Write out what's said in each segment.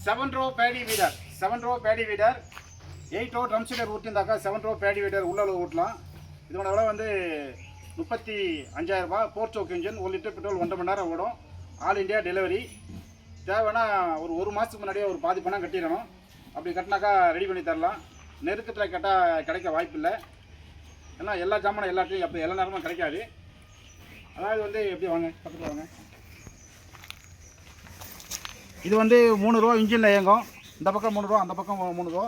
7 row paddy weeder, 7 row paddy weeder, 8 row drum seeder ஊற்றிருந்தாக்கா 7 row paddy weeder உள்ள ஊட்டலாம். இதோட விலை வந்து 35,000 ரூபாய். 4 choke engine, 1 லிட்டர் பெட்ரோல் 1.5 மணி நேரம் ஓடும். All India delivery. தேவைன்னா ஒரு மாதத்துக்கு முன்னாடியே ஒரு பாதி பணம் கட்டிடணும். அப்படி கட்டினாக்கா ரெடி பண்ணி தரலாம். நெருக்கத்தில் கேட்டால் கிடைக்க வாய்ப்பு இல்லை. ஏன்னா எல்லா ஜாமானும் எல்லாத்தையும் அப்போ எல்லா நேரமும் கிடைக்காது. அதாவது வந்து எப்படி வாங்க பக்கத்தில் வாங்க. இது வந்து 3 ரூபா இன்ஜினில் இயங்கும். இந்த பக்கம் 3 ரூபா, அந்த பக்கம் 3 ரூபா.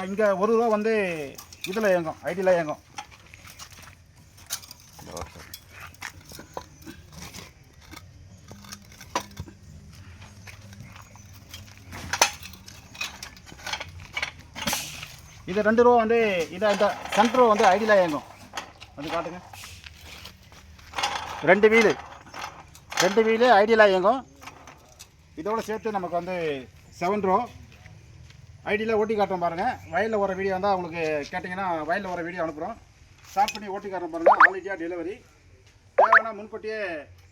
இங்கே 1 ரூபா வந்து இதில் இயங்கும், ஐடியில் இயங்கும். இது 2 ரூபா வந்து இந்த சென்டர் ரூபா வந்து ஐடியில் இயங்கும். வந்து காட்டுங்க. 2 வீலு ஐடியில் இயங்கும். இதோடு சேர்த்து நமக்கு வந்து 7 ரூபா ஐடியில் ஓட்டி காட்டுறோம் பாருங்கள். வயலில் வர வீடியோ வந்தால் உங்களுக்கு கேட்டிங்கன்னா வயலில் வர வீடியோ அனுப்புகிறோம். ஸ்டார்ட் பண்ணி ஓட்டி காட்டுறோம் பாருங்கள். All India delivery. தேவைன்னா முன்கூட்டியே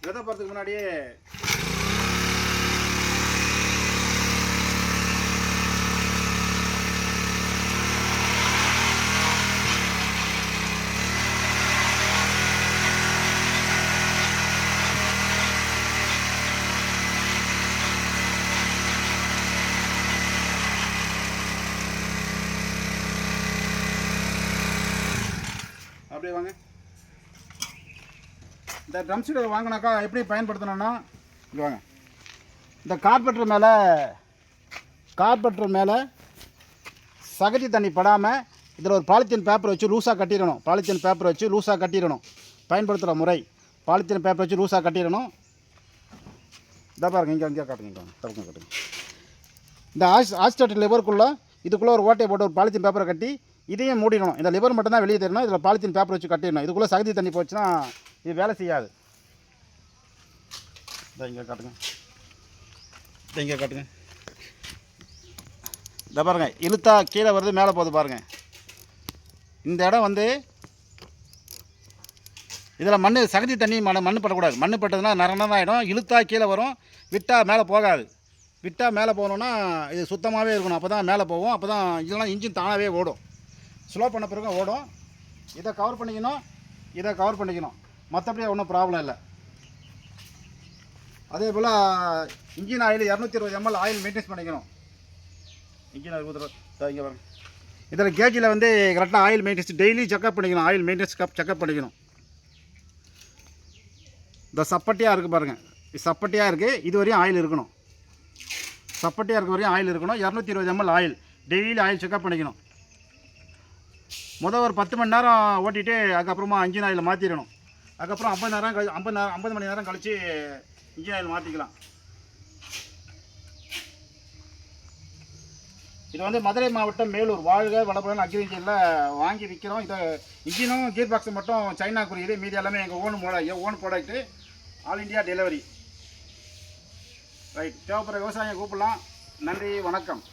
விதை போகிறதுக்கு முன்னாடியே அப்படியே வாங்க. இந்த ட்ரம் சீடர் வாங்கினாக்கா எப்படி பயன்படுத்தணும்னா இங்கே வாங்க. இந்த கார்பெட்டர் மேலே சகதி தண்ணி படாமல் இதில் ஒரு பாலித்தீன் பேப்பர் வச்சு லூஸாக கட்டிடணும். பயன்படுத்துகிற முறை பாலித்தீன் பேப்பர் வச்சு லூஸாக கட்டிடணும். இதை பாருங்கள், இங்கே காட்டுங்க. இந்த ஆஸ்டேட் லிவருக்குள்ளே இதுக்குள்ளே ஒரு ஓட்டையை போட்டு ஒரு பாலித்தீன் பேப்பரை கட்டி இதையும் மூடிடணும். இந்த லிவர் மட்டும் தான் வெளியே தெரியணும். இதில் பாலித்தீன் பேப்பர் வச்சு கட்டிடணும். இதுக்குள்ளே சகதி தண்ணி போச்சுன்னா இது வேலை செய்யாது. இங்கே காட்டுங்க. இதை பாருங்கள், இழுத்தா கீழே வருது, மேலே போகுது பாருங்கள். இந்த இடம் வந்து இதில் சகதி தண்ணி மண் படக்கூடாது. மண் பட்டதுன்னா நரணம் ஆகிடும். இழுத்தா கீழே வரும், விட்டால் மேலே போகாது. விட்டால் மேலே போகணுன்னா இது சுத்தமாகவே இருக்கணும். அப்போ தான் மேலே போகும். அப்போ தான் இல்லைனா இன்ஜின் தானாகவே ஓடும். ஸ்லோ பண்ண பிறகு ஓடும். இதை கவர் பண்ணிக்கணும். மற்றபடி ஒன்றும் ப்ராப்ளம் இல்லை. அதே போல் engine oil 220 ml oil maintenance பண்ணிக்கணும். இன்ஜின் ஆயில் இங்கே வரும். இதில் கேஜியில் வந்து கரெக்டாக ஆயில் மெயின்டெனன்ஸ் டெய்லி செக்அப் பண்ணிக்கணும். ஆயில் மெயின்டெனன்ஸ் செக்அப் பண்ணிக்கணும். இந்த சப்பட்டியாக இருக்குது பாருங்கள். இது சப்பட்டியாக இருக்குது. இது வரையும் ஆயில் இருக்கணும். 220 ml oil daily oil checkup பண்ணிக்கணும். ஒரு 10 மணி நேரம் ஓட்டிட்டு அதுக்கப்புறமா இன்ஜின் ஆயில் மாற்றிடணும். அதுக்கப்புறம் 50 மணி நேரம் கழித்து இன்ஜின் ஆயில் மாற்றிக்கலாம். இது வந்து மதுரை மாவட்டம் மேலூர் வாழ்க வளபுடன் அக்ரி இன்ஜினில் வாங்கி விற்கிறோம். இதை இன்ஜினும் கீர் பாக்ஸும் மட்டும் சைனா குறியீடு, மீதி எல்லாமே எங்கள் own product. All India delivery. Right. தேவைப்படுற விவசாயியை கூப்பிடலாம். நன்றி, வணக்கம்.